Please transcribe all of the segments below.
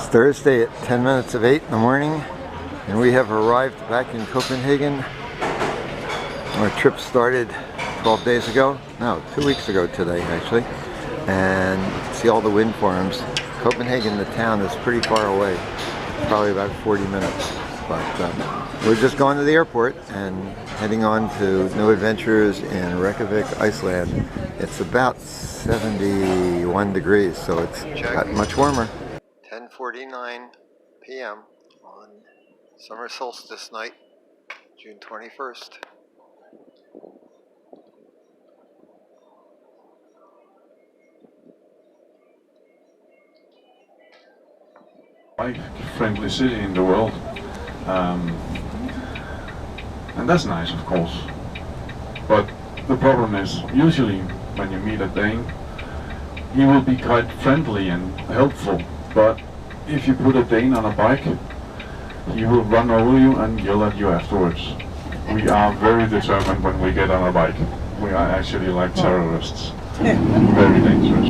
It's Thursday at 10 minutes of 8 in the morning, and we have arrived back in Copenhagen. Our trip started 12 days ago, no, 2 weeks ago today actually, and you can see all the wind farms. Copenhagen, the town, is pretty far away, probably about 40 minutes, but we're just going to the airport and heading on to new adventures in Reykjavik, Iceland. It's about 71 degrees, so it's got much warmer. 10:49 p.m. on Summer Solstice night, June 21st. Friendly city in the world, and that's nice, of course. But the problem is, usually when you meet a Dane, he will be quite friendly and helpful. But if you put a Dane on a bike, he will run over you and yell at you afterwards. We are very determined when we get on a bike. We are actually like terrorists. Very dangerous.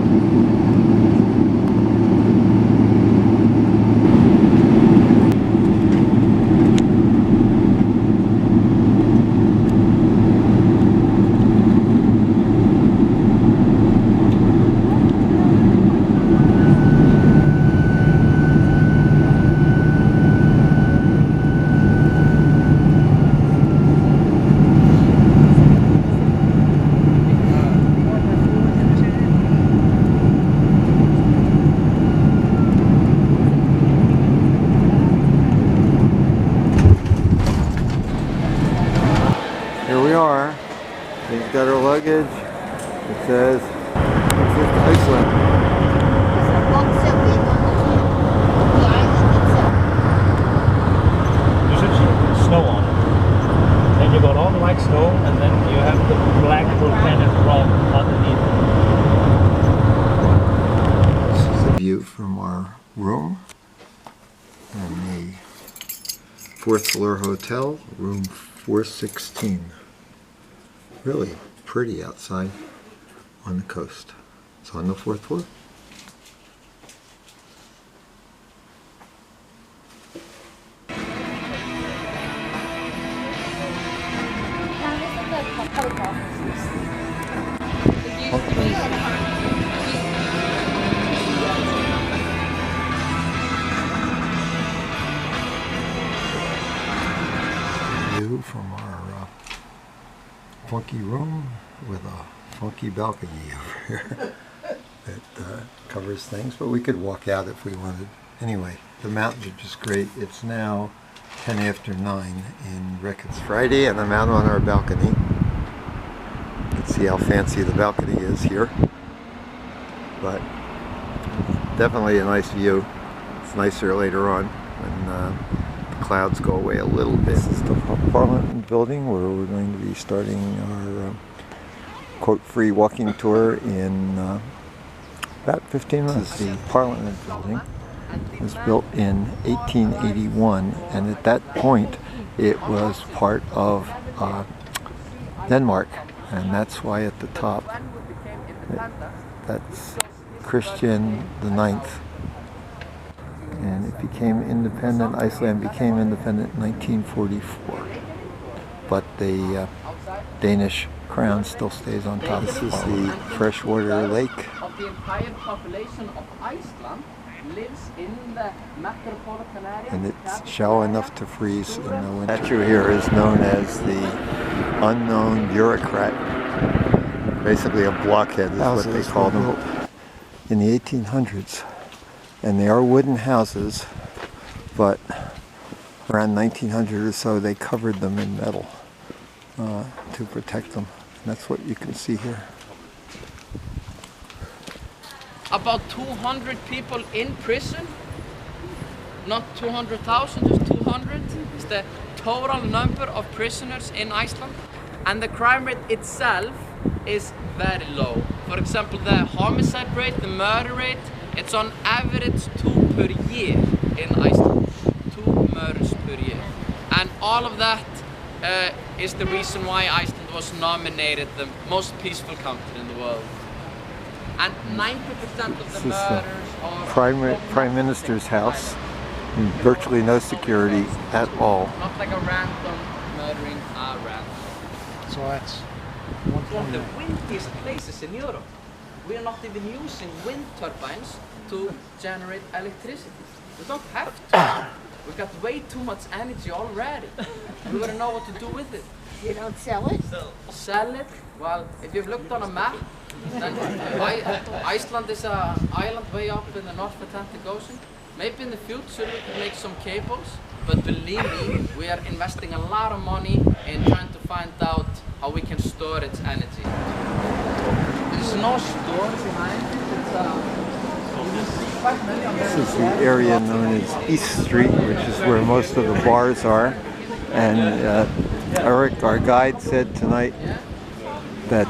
Here we are. We've got our luggage. It says Iceland. You should see snow on it. Then you got all the white snow, and then you have the black volcanic rock underneath. This is the view from our room in the 4th floor hotel, room 416. Really pretty outside on the coast. It's on the 4th floor. View from our funky room with a funky balcony over here that covers things, but we could walk out if we wanted. Anyway, the mountains are just great. It's now 10 after 9 in Reykjavik. It's Friday and I'm out on our balcony. You can see how fancy the balcony is here, but definitely a nice view. It's nicer later on when the clouds go away a little bit. This is the Parliament building where we're going to be starting our quote-free walking tour in about 15 minutes. The Parliament building was built in 1881, and at that point it was part of Denmark, and that's why at the top that's Christian the Ninth. And it became independent. Iceland became independent in 1944. But the Danish crown still stays on top. This is the freshwater lake. The entire population of Iceland lives in the metropolitan area. And it's shallow enough to freeze in the winter. The statue here is known as the unknown bureaucrat. Basically a blockhead is what they called him. In the 1800s. And they are wooden houses, but around 1900 or so they covered them in metal to protect them. And that's what you can see here. About 200 people in prison, not 200,000, just 200 is the total number of prisoners in Iceland. And the crime rate itself is very low. For example, the homicide rate, the murder rate, it's on average 2 per year in Iceland. 2 murders per year. And all of that is the reason why Iceland was nominated the most peaceful country in the world. and 90% of the This is the murders are Prime Minister's house. Virtually no security at all. not like a random murdering a random. So that's One of the windiest places in Europe. We are not even using wind turbines to generate electricity. We don't have to. We got way too much energy already. We wouldn't know what to do with it. You don't sell it? Sell it? Well, if you've looked on a map, then Iceland is an island way up in the North Atlantic Ocean. Maybe in the future we can make some cables, but believe me, we are investing a lot of money in trying to find out how we can store its energy. There's no store behind it. This is the area known as East Street, which is where most of the bars are. And Eric, our guide, said tonight that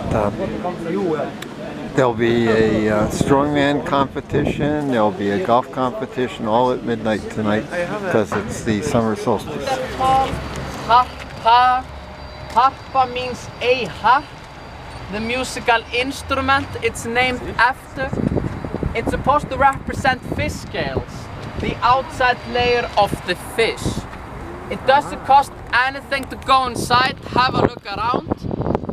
there'll be a strongman competition, there'll be a golf competition, all at midnight tonight because it's the summer solstice. Harpa. Harpa means a harp, the musical instrument it's named after. It's supposed to represent fish scales, the outside layer of the fish. It doesn't cost anything to go inside, have a look around,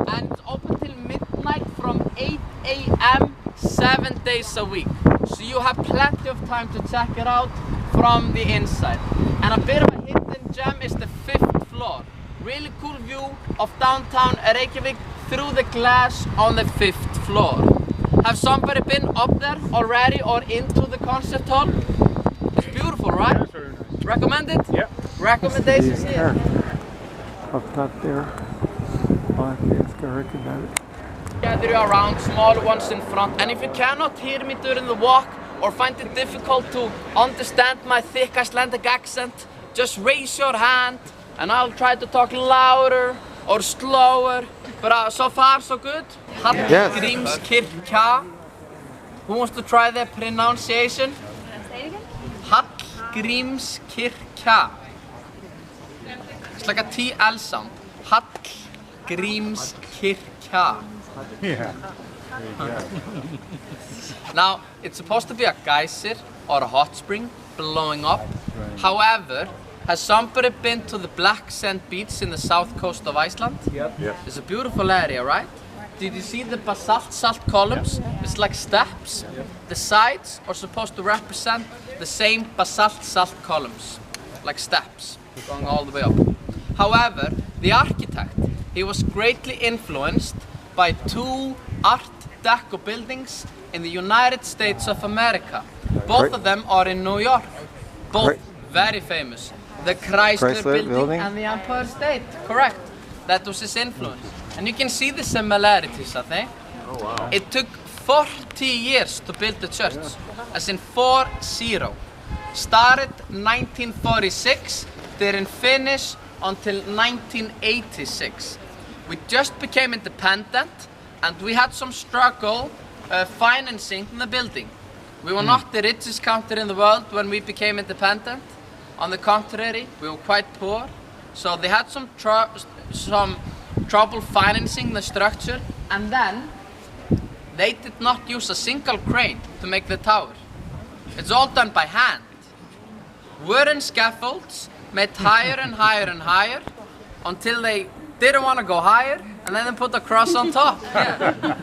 and it's open till midnight from 8 AM 7 days a week. So you have plenty of time to check it out from the inside. And a bit of a hidden gem is the 5th floor. Really cool view of downtown Reykjavik through the glass on the 5th floor. Have somebody been up there already or into the concert hall? It's beautiful, right? That's very nice. Recommend it? Yep. Recommendations here. Up top there. I'll have to ask Eric about it. Gather around, small ones in front. And if you cannot hear me during the walk or find it difficult to understand my thick Icelandic accent, just raise your hand and I'll try to talk louder or slower. But so far so good. Yes. Hallgrímskirkja. Who wants to try the pronunciation? Say it again? Hallgrímskirkja. It's like a TL sound. Hallgrímskirkja. Yeah. Now, it's supposed to be a geyser or a hot spring blowing up. However, has somebody been to the Black Sand Beach in the south coast of Iceland? Yep. It's a beautiful area, right? Did you see the basalt salt columns? It's like steps. The sides are supposed to represent the same basalt salt columns, like steps, going all the way up. However, the architect, he was greatly influenced by 2 Art Deco buildings in the United States of America. Both of them are in New York. Both very famous. The Chrysler building and the Empire State. Correct. That was his influence. And you can see the similarities, I think. Oh wow. It took 40 years to build the church, as in 40. Started 1946, didn't finish until 1986. We just became independent and we had some struggle financing the building. We were not the richest country in the world when we became independent. On the contrary, we were quite poor. So they had some trouble financing the structure, and then they did not use a single crane to make the tower. It's all done by hand. Wooden scaffolds made higher and higher and higher until they didn't want to go higher, and then they put a cross on top. Yeah.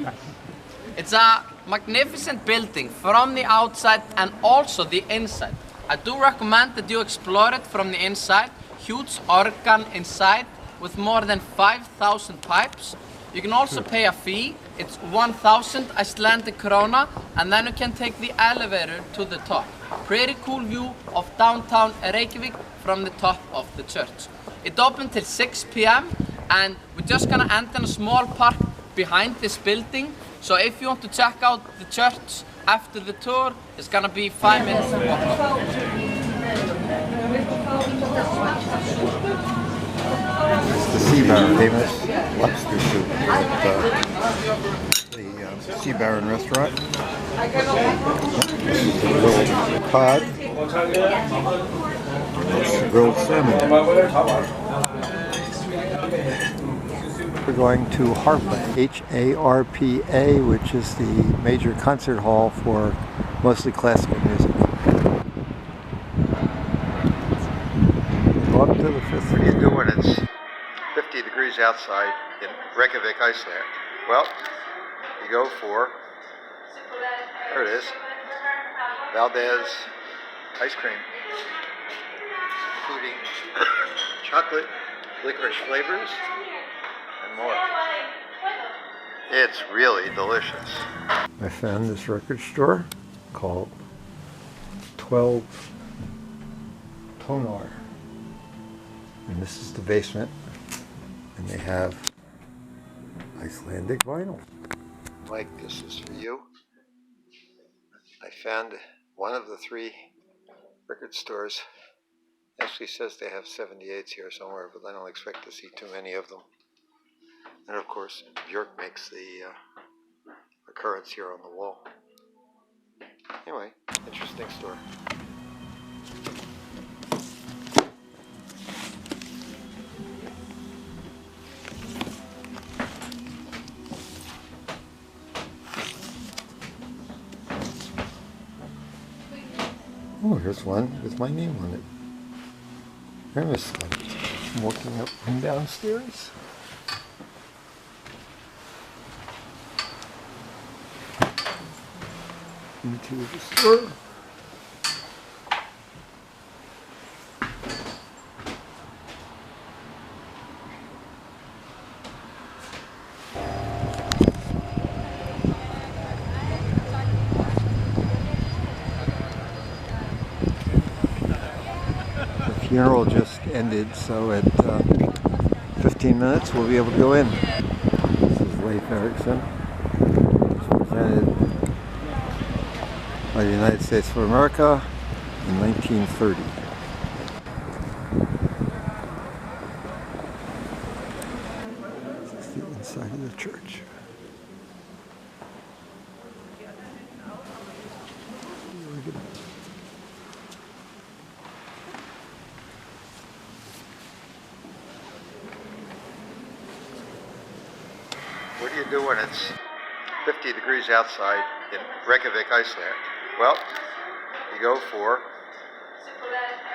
It's a magnificent building from the outside and also the inside. I do recommend that you explore it from the inside. Huge organ inside with more than 5,000 pipes. You can also pay a fee. It's 1,000 Icelandic krona, and then you can take the elevator to the top. Pretty cool view of downtown Reykjavik from the top of the church. It opened till 6 p.m. and we're just gonna end in a small park behind this building. So if you want to check out the church after the tour, it's gonna be 5 minutes to walk up. It's the Sea Baron, famous lobster soup at the Sea Baron restaurant. This is the grilled cod. It's the grilled salmon. We're going to Harpa, H-A-R-P-A, which is the major concert hall for mostly classical music. Go up to the fifth. What do you do when it's 50 degrees outside in Reykjavik, Iceland? Well, you go for, there it is, Valdez ice cream, including chocolate, licorice flavors, and more. It's really delicious. I found this record store called 12 Tonar. And this is the basement. And they have Icelandic vinyl. Mike, this is for you. I found one of the 3 record stores. Actually says they have 78s here somewhere, but I don't expect to see too many of them. And of course, Björk makes the occurrence here on the wall. Anyway, interesting store. Oh, here's one with my name on it. There's I'm walking up and downstairs. Into the store. The funeral just ended, so at 15 minutes we'll be able to go in. This is Leif Erikson. It's presented by the United States of America in 1930. This is the inside of the church. What do you do when it's 50 degrees outside in Reykjavik, Iceland? Well, you go for,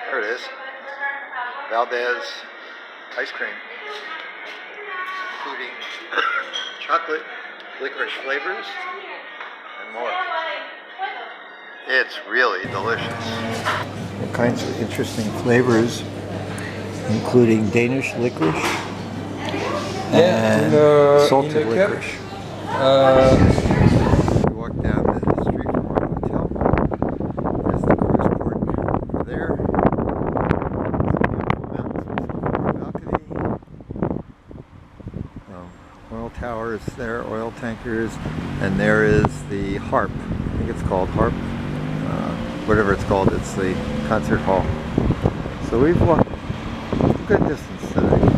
there it is, Valdez ice cream, including chocolate, licorice flavors, and more. It's really delicious. All kinds of interesting flavors, including Danish licorice and salted licorice. We walk down the street from our hotel. There's the cruise port over there. Balcony. Oil towers there, oil tankers, and there is the harp. I think it's called harp. Whatever it's called, it's the concert hall. So we've walked a good distance today.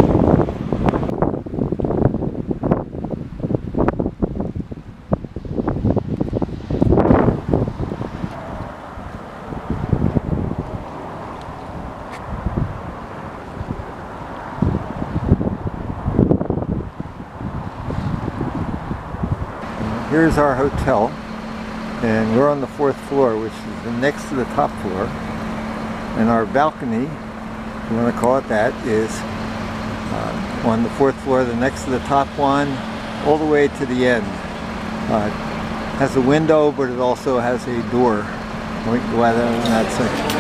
Here's our hotel, and we're on the 4th floor, which is next to the top floor. And our balcony, if you want to call it that, is on the 4th floor, the next to the top one, all the way to the end. Has a window, but it also has a door. We can go out in that section.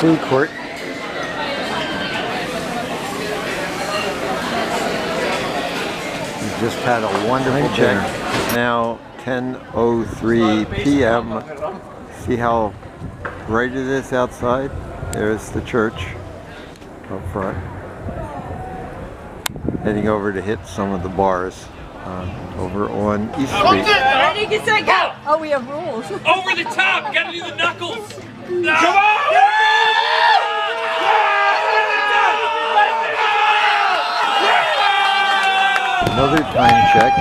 Food court. We just had a wonderful dinner. It's now 10:03 p.m. See how bright it is outside? There's the church up front. Heading over to hit some of the bars over on East Street. Oh, we have rules. Over the top! You gotta do the knuckles! Come on! Another time check.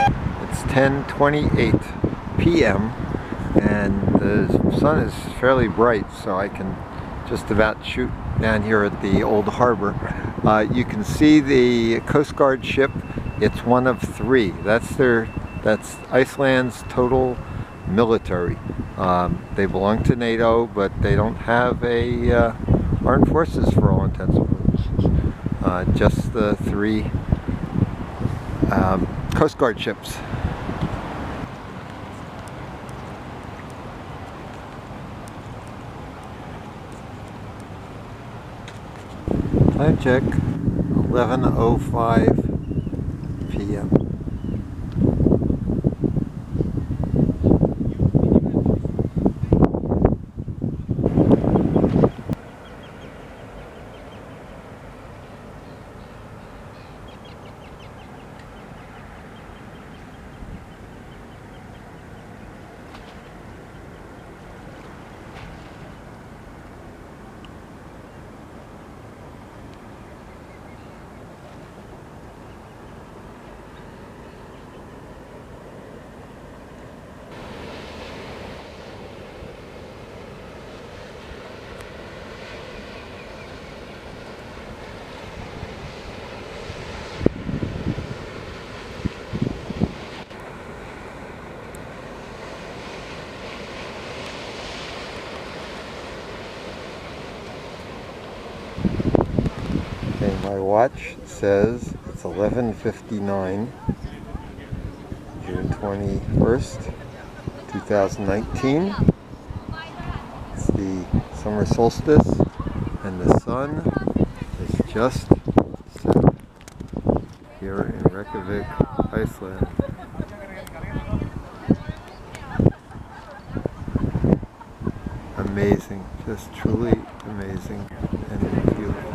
It's 10:28 p.m. and the sun is fairly bright, so I can just about shoot down here at the old harbor. You can see the Coast Guard ship. It's one of 3. That's Iceland's total military. They belong to NATO, but they don't have a armed forces for all intents and purposes. Just the 3 Coast Guard ships. Time check, 11:05 p.m. My watch says it's 11:59, June 21st, 2019. It's the summer solstice, and the sun is just set here in Reykjavik, Iceland. Amazing, just truly amazing and beautiful.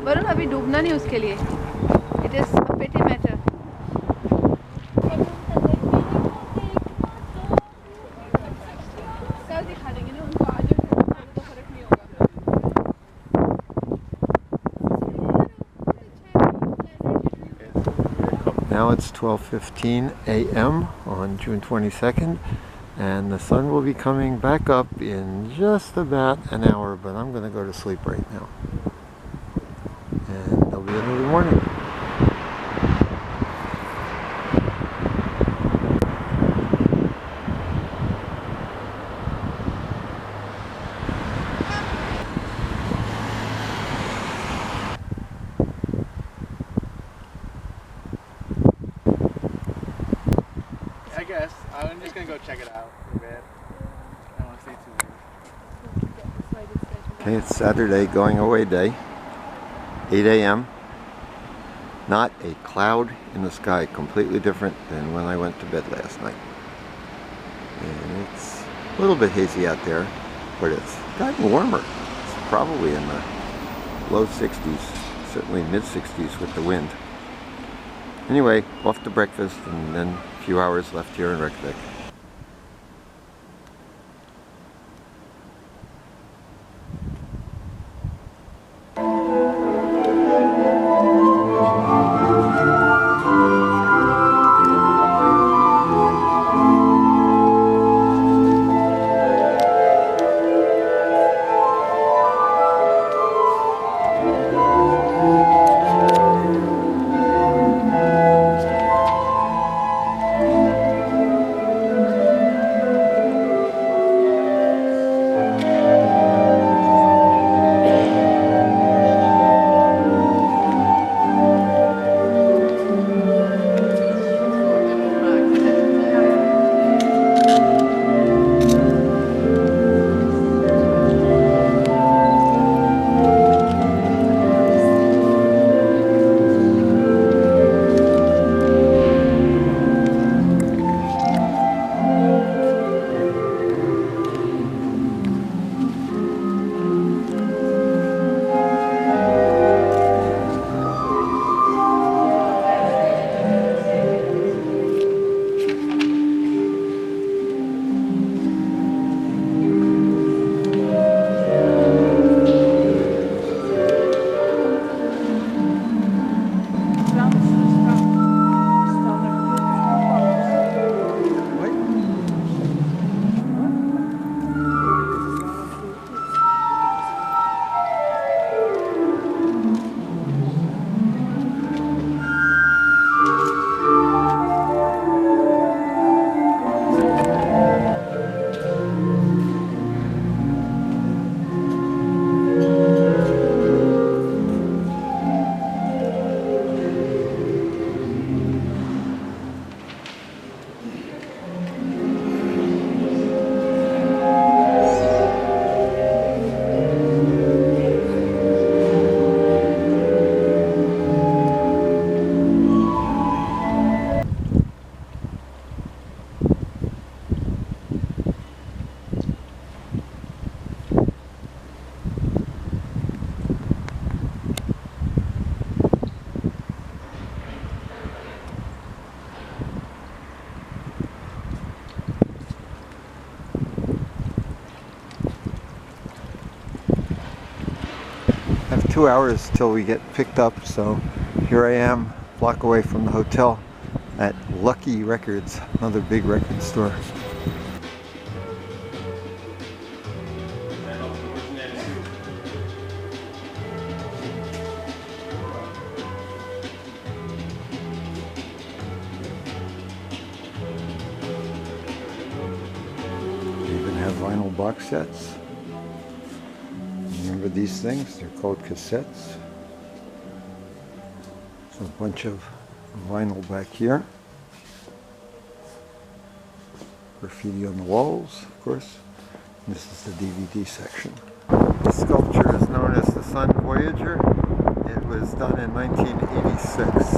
Varun अभी डूबना नहीं उसके लिए. It is a petty matter. कल दिखा देंगे ना उनको, आज तो फर्क नहीं होगा. Now it's 12:15 a.m. on June 22nd, and the sun will be coming back up in just about an hour, but I'm going to go to sleep right now. And there'll be another morning. I guess. I'm just gonna go check it out for a bit. I don't want to stay too late. Okay, it's Saturday, going away day, 8 a.m. Not a cloud in the sky, completely different than when I went to bed last night. And it's a little bit hazy out there, but it's gotten warmer. It's probably in the low 60s, certainly mid 60s with the wind. Anyway, off to breakfast, and then a few hours left here in Reykjavik. 2 hours till we get picked up, so here I am, a block away from the hotel at Lucky Records, another big record store. They even have vinyl box sets. Remember these things? They're called cassettes. So a bunch of vinyl back here. Graffiti on the walls, of course. And this is the DVD section. This sculpture is known as the Sun Voyager. It was done in 1986.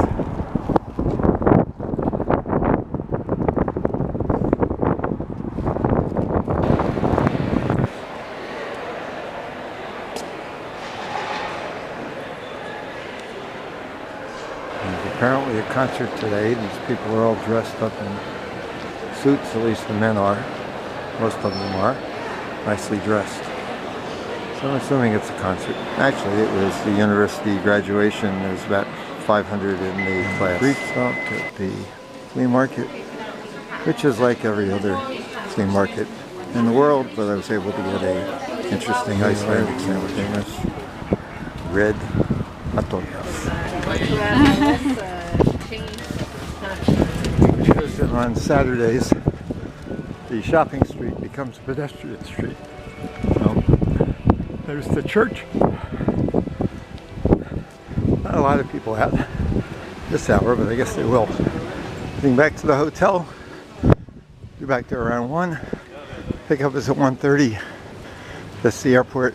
Apparently a concert today. These people are all dressed up in suits, at least the men are. Most of them are. Nicely dressed. So I'm assuming it's a concert. Actually, it was the university graduation. There's about 500 in the class. Brief stop at the flea market, which is like every other flea market in the world, but I was able to get a interesting Icelandic sandwich. Famous red hot dog house. Because on Saturdays, the shopping street becomes a pedestrian street. So, there's the church. Not a lot of people out this hour, but I guess they will. Getting back to the hotel. Be back there around 1. Pickup is at 1:30. That's the airport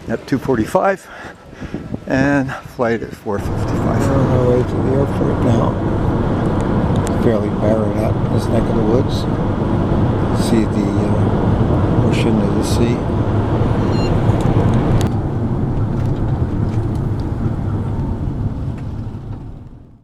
at 2:45. And flight at 4:55. We're on our way to the airport now. It's fairly barren out in this neck of the woods. See the ocean or the sea.